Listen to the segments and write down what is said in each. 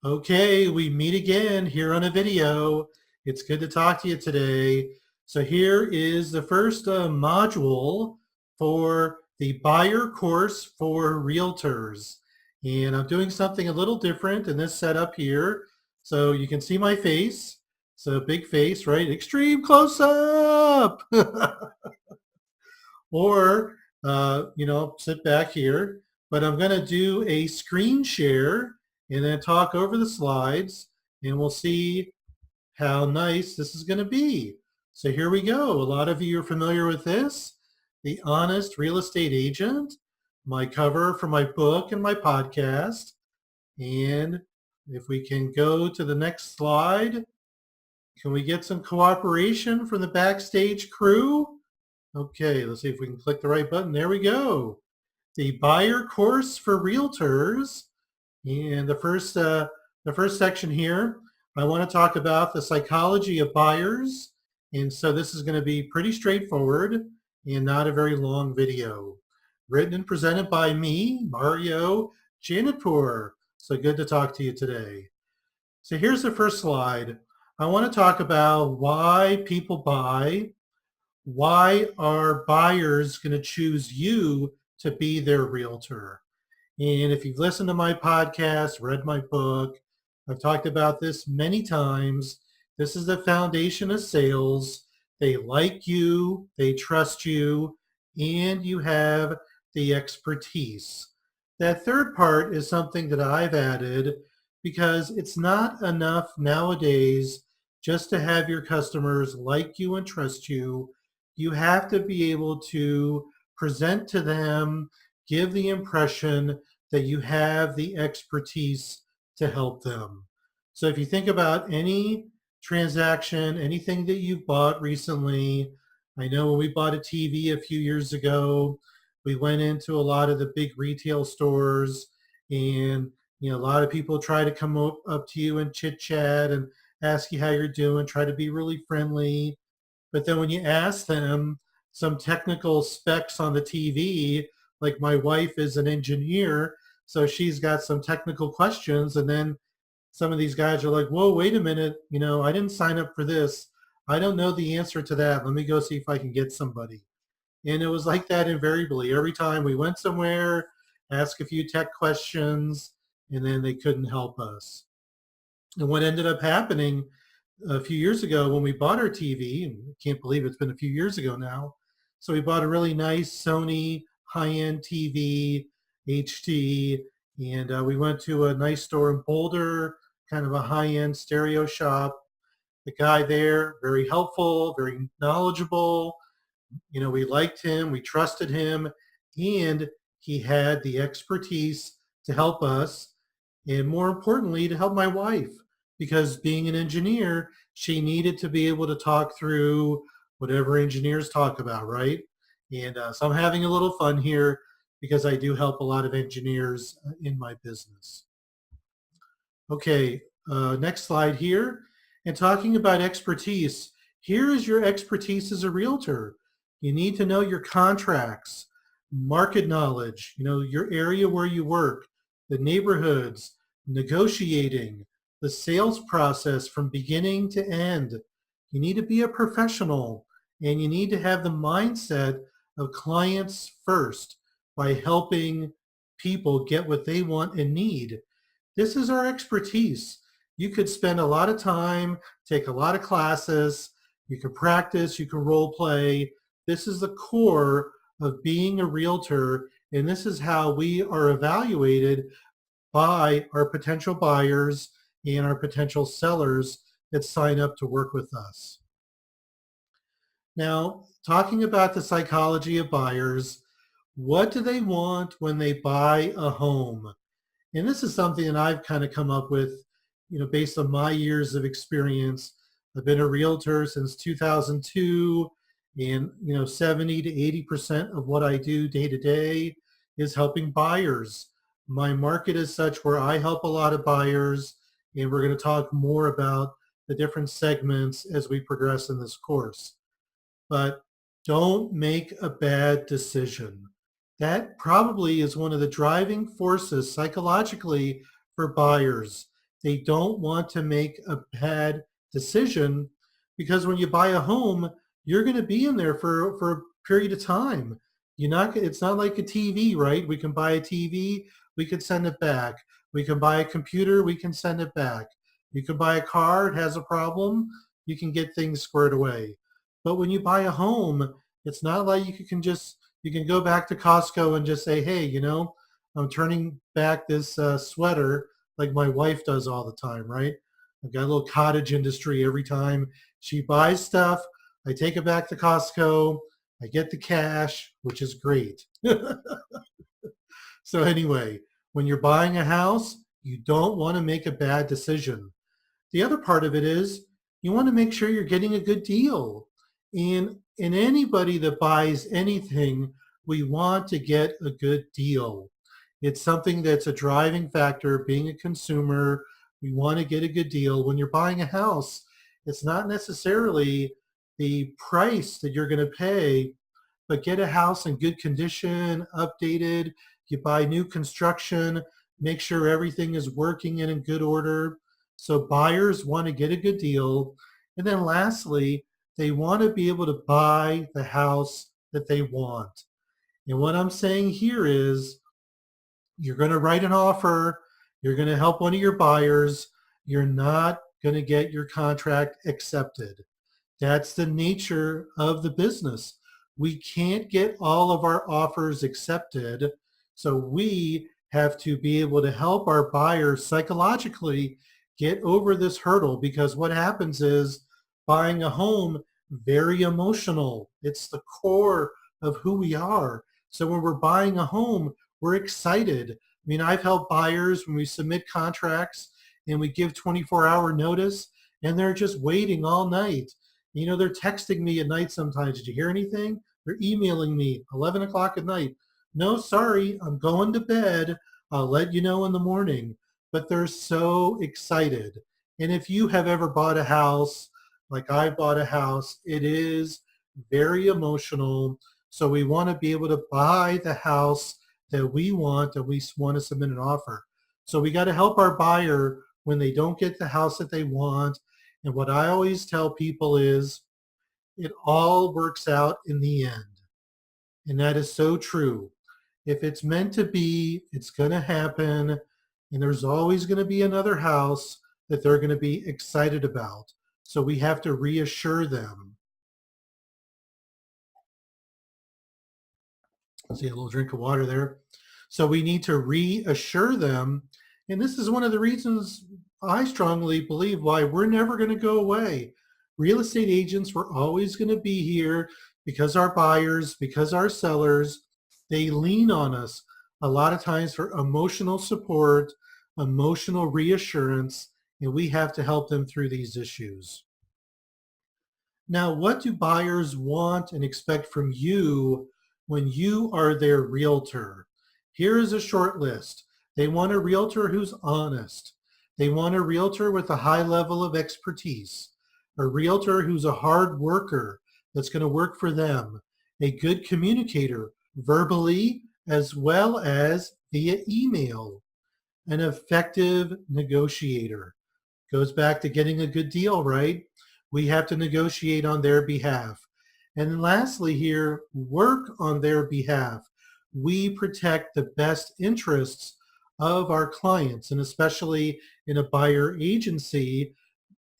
Okay, we meet again here on a video. It's good to talk to you today. So here is the first module for the buyer course for realtors. And I'm doing something a little different in this setup here. So you can see my face. So big face, right? Extreme close up. Or, sit back here. But I'm going to do a screen share and then talk over the slides, and we'll see how nice this is going to be. So here we go. A lot of you are familiar with this, The Honest Real Estate Agent, my cover for my book and my podcast. And if we can go to the next slide, can we get some cooperation from the backstage crew? Okay, let's see if we can click the right button. There we go. The buyer course for realtors. And the first section here, I want to talk about the psychology of buyers. And so this is going to be pretty straightforward and not a very long video. Written and presented by me, Mario Janatpur. So good to talk to you today. So here's the first slide. I want to talk about why people buy. Why are buyers going to choose you to be their realtor? And if you've listened to my podcast, read my book, I've talked about this many times. This is the foundation of sales. They like you, they trust you, and you have the expertise. That third part is something that I've added because it's not enough nowadays just to have your customers like you and trust you. You have to be able to present to them, give the impression that you have the expertise to help them. So if you think about any transaction, anything that you've bought recently, I know when we bought a TV a few years ago, we went into a lot of the big retail stores, and a lot of people try to come up to you and chit chat and ask you how you're doing, try to be really friendly. But then when you ask them some technical specs on the TV, like my wife is an engineer, so she's got some technical questions, and then some of these guys are like, whoa, wait a minute, I didn't sign up for this. I don't know the answer to that. Let me go see if I can get somebody. And it was like that invariably. Every time we went somewhere, ask a few tech questions, and then they couldn't help us. And what ended up happening a few years ago when we bought our TV, and I can't believe it's been a few years ago now. So we bought a really nice Sony high-end TV, HD, and we went to a nice store in Boulder, kind of a high-end stereo shop. The guy there, very helpful, very knowledgeable. We liked him, we trusted him, and he had the expertise to help us, and more importantly, to help my wife, because being an engineer, she needed to be able to talk through whatever engineers talk about, right? And so I'm having a little fun here because I do help a lot of engineers in my business. Okay, next slide here. And talking about expertise, here is your expertise as a realtor. You need to know your contracts, market knowledge, your area where you work, the neighborhoods, negotiating, the sales process from beginning to end. You need to be a professional, and you need to have the mindset of clients first by helping people get what they want and need. This is our expertise. You could spend a lot of time, take a lot of classes, you can practice, you can role play. This is the core of being a realtor, and this is how we are evaluated by our potential buyers and our potential sellers that sign up to work with us. Now, talking about the psychology of buyers, what do they want when they buy a home? And this is something that I've kind of come up with, based on my years of experience. I've been a realtor since 2002, and 70 to 80% of what I do day to day is helping buyers. My market is such where I help a lot of buyers, and we're going to talk more about the different segments as we progress in this course. But don't make a bad decision. That probably is one of the driving forces psychologically for buyers. they don't want to make a bad decision, because when you buy a home, you're going to be in there for a period of time. It's not like a TV, right? We can buy a TV, we can send it back. We can buy a computer, we can send it back. You can buy a car, it has a problem, you can get things squared away. But when you buy a home, it's not like you can go back to Costco and just say, hey, I'm turning back this sweater like my wife does all the time, right? I've got a little cottage industry. Every time she buys stuff, I take it back to Costco. I get the cash, which is great. So anyway, when you're buying a house, you don't want to make a bad decision. The other part of it is you want to make sure you're getting a good deal. And in anybody that buys anything, we want to get a good deal. It's something that's a driving factor. Being a consumer, we want to get a good deal. When you're buying a house, it's not necessarily the price that you're going to pay, but get a house in good condition, updated. You buy new construction, make sure everything is working and in good order. So buyers want to get a good deal. And then lastly, they want to be able to buy the house that they want. And what I'm saying here is you're going to write an offer, you're going to help one of your buyers, you're not going to get your contract accepted. That's the nature of the business. We can't get all of our offers accepted, so we have to be able to help our buyers psychologically get over this hurdle, because what happens is buying a home, very emotional. It's the core of who we are. So when we're buying a home, we're excited. I mean, I've helped buyers when we submit contracts and we give 24-hour notice, and they're just waiting all night. They're texting me at night sometimes. Did you hear anything? They're emailing me 11 o'clock at night. No, sorry, I'm going to bed. I'll let you know in the morning. But they're so excited. And if you have ever bought a house, like I bought a house, it is very emotional. So we want to be able to buy the house that we want, and we want to submit an offer. So we got to help our buyer when they don't get the house that they want. And what I always tell people is it all works out in the end. And that is so true. If it's meant to be, it's going to happen. And there's always going to be another house that they're going to be excited about. So we have to reassure them. See a little drink of water there. So we need to reassure them. And this is one of the reasons I strongly believe why we're never going to go away. Real estate agents, we're always going to be here because our buyers, because our sellers, they lean on us a lot of times for emotional support, emotional reassurance, and we have to help them through these issues. Now, what do buyers want and expect from you when you are their realtor? Here is a short list. They want a realtor who's honest. They want a realtor with a high level of expertise, a realtor who's a hard worker that's going to work for them, a good communicator verbally as well as via email, an effective negotiator. Goes back to getting a good deal, right? We have to negotiate on their behalf. And lastly here, work on their behalf. We protect the best interests of our clients, and especially in a buyer agency,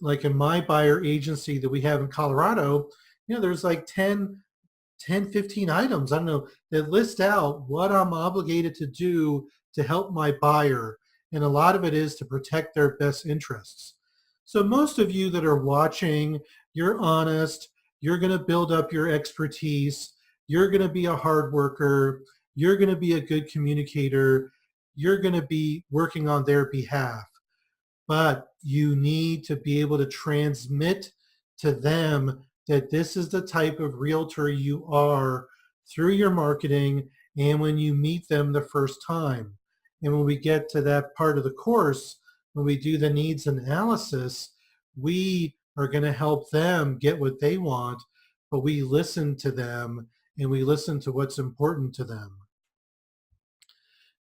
like in my buyer agency that we have in Colorado, there's like 10, 15 items, I don't know, that list out what I'm obligated to do to help my buyer. And a lot of it is to protect their best interests. So most of you that are watching, you're honest, you're going to build up your expertise, you're going to be a hard worker, you're going to be a good communicator, you're going to be working on their behalf. But you need to be able to transmit to them that this is the type of realtor you are through your marketing and when you meet them the first time. And when we get to that part of the course, when we do the needs analysis, we are going to help them get what they want, but we listen to them and we listen to what's important to them.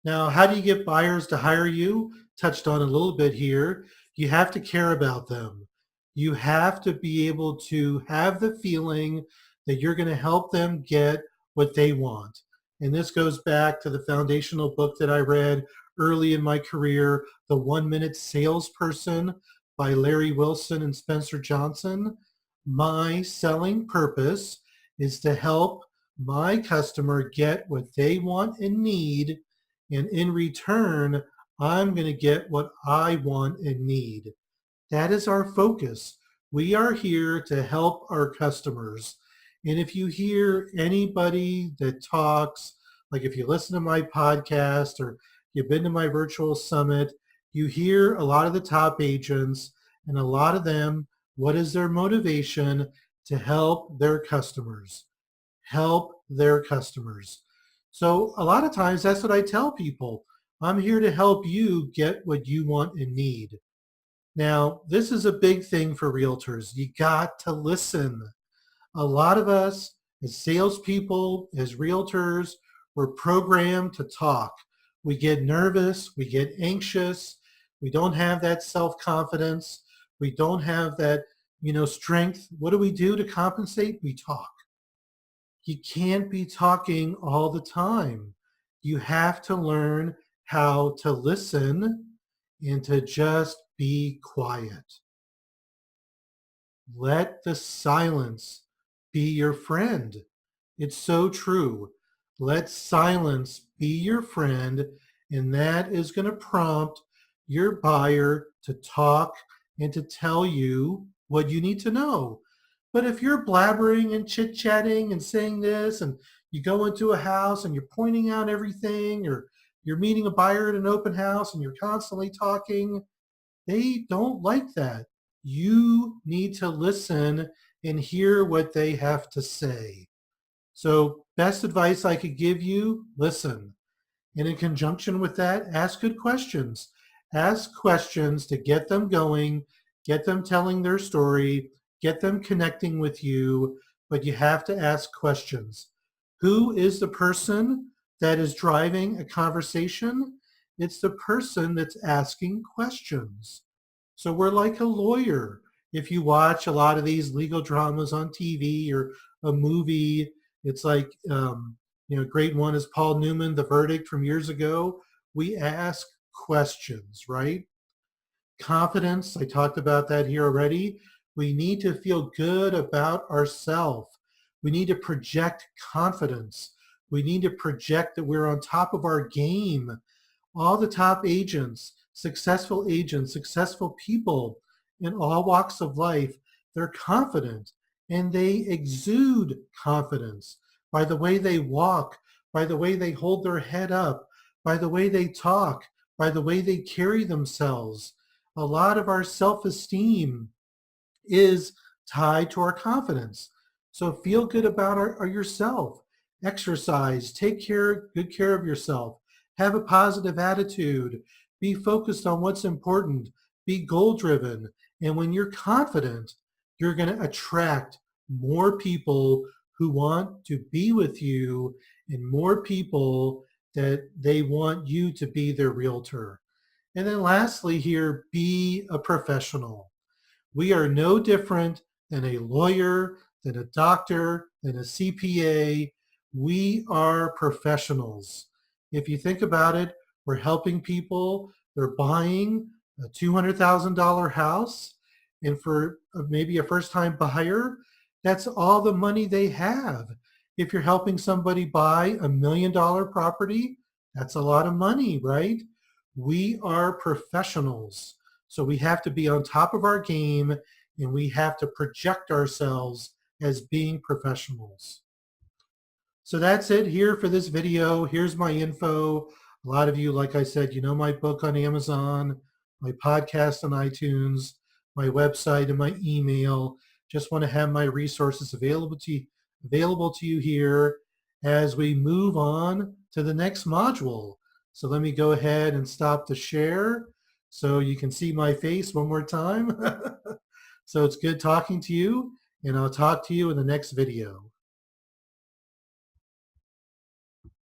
Now, how do you get buyers to hire you? Touched on a little bit here. You have to care about them. You have to be able to have the feeling that you're going to help them get what they want. And this goes back to the foundational book that I read early in my career, The 1 Minute Salesperson by Larry Wilson and Spencer Johnson. My selling purpose is to help my customer get what they want and need, and in return, I'm going to get what I want and need. That is our focus. We are here to help our customers. And if you hear anybody that talks, like if you listen to my podcast or you've been to my virtual summit, you hear a lot of the top agents, and a lot of them, what is their motivation? To help their customers. Help their customers. So a lot of times that's what I tell people. I'm here to help you get what you want and need. Now, this is a big thing for realtors. You got to listen. A lot of us as salespeople, as realtors, we're programmed to talk. We get nervous, we get anxious, we don't have that self-confidence, we don't have that, strength. What do we do to compensate? We talk. You can't be talking all the time. You have to learn how to listen and to just be quiet. Let the silence be your friend. It's so true. Let silence be your friend, and that is going to prompt your buyer to talk and to tell you what you need to know. But if you're blabbering and chit-chatting and saying this, and you go into a house and you're pointing out everything, or you're meeting a buyer at an open house and you're constantly talking, they don't like that. You need to listen and hear what they have to say. So best advice I could give you, listen. And in conjunction with that, ask good questions. Ask questions to get them going, get them telling their story, get them connecting with you, but you have to ask questions. Who is the person that is driving a conversation? It's the person that's asking questions. So we're like a lawyer. If you watch a lot of these legal dramas on TV or a movie, it's like, great one is Paul Newman, The Verdict from years ago. We ask questions, right? Confidence, I talked about that here already. We need to feel good about ourselves. We need to project confidence. We need to project that we're on top of our game. All the top agents, successful people in all walks of life, they're confident and they exude confidence by the way they walk, by the way they hold their head up, by the way they talk, by the way they carry themselves. A lot of our self-esteem is tied to our confidence. So feel good about yourself. Exercise, take good care of yourself. Have a positive attitude. Be focused on what's important. Be goal-driven. And when you're confident, you're going to attract more people who want to be with you and more people that they want you to be their realtor. And then lastly here, be a professional. We are no different than a lawyer, than a doctor, than a CPA. We are professionals. If you think about it, we're helping people. They're buying a $200,000 house, and for maybe a first-time buyer, that's all the money they have. If you're helping somebody buy $1 million property, that's a lot of money, right? We are professionals. So we have to be on top of our game, and we have to project ourselves as being professionals. So that's it here for this video. Here's my info. A lot of you, like I said, you know my book on Amazon, my podcast on iTunes, my website, and my email. Just want to have my resources available to you here as we move on to the next module. So let me go ahead and stop the share so you can see my face one more time. So it's good talking to you, and I'll talk to you in the next video.